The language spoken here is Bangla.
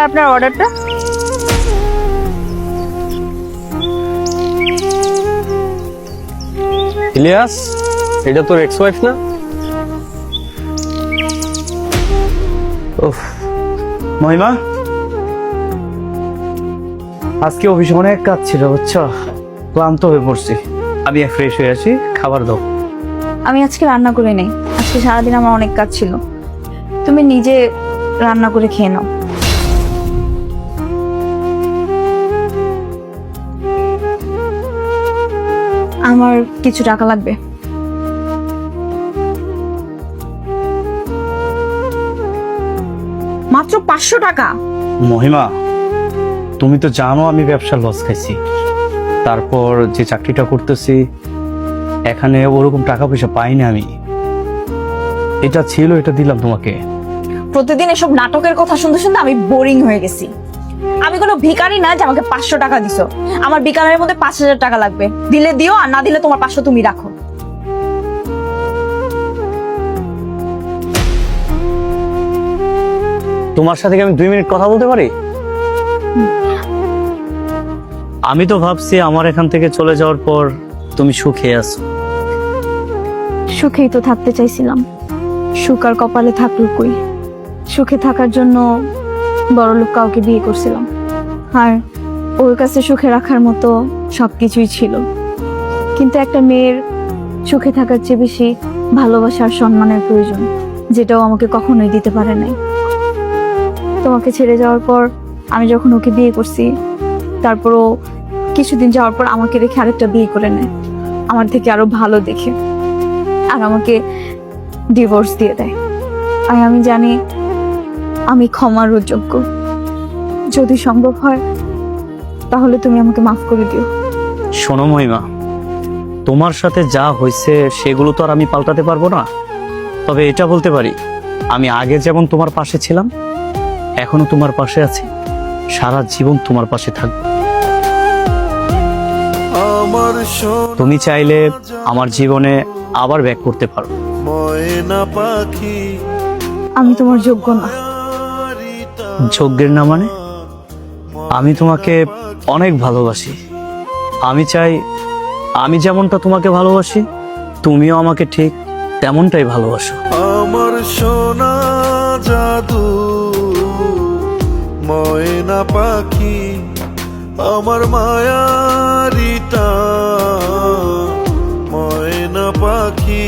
আপনার অর্ডারটা। ইলিয়াস, এটা তোর এক্স ওয়াইফ না? মহিমা, আজকে অফিসে অনেক কাজ ছিল বুঝছো, ক্লান্ত হয়ে পড়ছি। আমি ফ্রেশ হয়ে আছি, খাবার দাও। আমি আজকে রান্না করে নেই, আজকে সারাদিন আমার অনেক কাজ ছিল। তুমি নিজে রান্না করে খেয়ে নাও। আমার কিছু টাকা লাগবে। মাত্র 500 টাকা? মহিমা, তুমি তো জানো আমি ব্যবসার লস খাইছি, তারপর যে চাকরিটা করতেছি এখানে ওরকম টাকা পয়সা পাইনি আমি। এটা ছিল, এটা দিলাম তোমাকে। প্রতিদিন এসব নাটকের কথা শুনতে শুনতে আমি বোরিং হয়ে গেছি। আমি কোনো ভিখারি না যে আমাকে 500 টাকা দিছো। আমার বিকালের মধ্যে 5000 টাকা লাগবে, দিলে দিও, আর না দিলে তোমার 500 তুমি রাখো। তোমার সাথে কি আমি 2 মিনিট কথা বলতে পারি? আমি তো ভাবছি আমার এখান থেকে চলে যাওয়ার পর তুমি সুখে আছো। সুখেই তো থাকতে চাইছিলাম, সুখ আর কপালে থাকলো কই। সুখে থাকার জন্য বড়লোক কাউকে বিয়ে করছিলাম, আর ওর কাছে সুখে রাখার মতো সবকিছুই ছিল। কিন্তু একটা মেয়ের সুখে থাকার চেয়ে বেশি ভালোবাসা আর সম্মানের প্রয়োজন, যেটাও আমাকে কখনোই দিতে পারে নাই। তোমাকে ছেড়ে যাওয়ার পর আমি যখন ওকে বিয়ে করছি, তারপরও কিছুদিন যাওয়ার পর আমাকে রেখে আরেকটা বিয়ে করে নেয়, আমার থেকে আরো ভালো দেখে, আর আমাকে ডিভোর্স দিয়ে দেয়। আর আমি জানি আমি ক্ষমার যোগ্য। যদি সম্ভব হয় তাহলে তুমি আমাকে মাফ করে দিও। শোনো মহিমা, তোমার সাথে যা হয়েছে সেগুলো তো আর আমি পাল্টাতে পারবো না, তবে এটা বলতে পারি আমি আগে যেমন তোমার পাশে ছিলাম এখনো তোমার পাশে আছি, সারা জীবন তোমার পাশে থাকবো। তুমি চাইলে আমার জীবনে আবার ব্যাক করতে পারো। আমি তোমার যোগ্য না। যোগ্যের না মানে? আমি তোমাকে অনেক ভালোবাসি। আমি চাই আমি যেমনটা তোমাকে ভালোবাসি তুমিও আমাকে ঠিক তেমনটাই ভালোবাসো। আমার সোনা জাদু ময়না পাখি, আমার মায়ারিটা ময়না পাখি।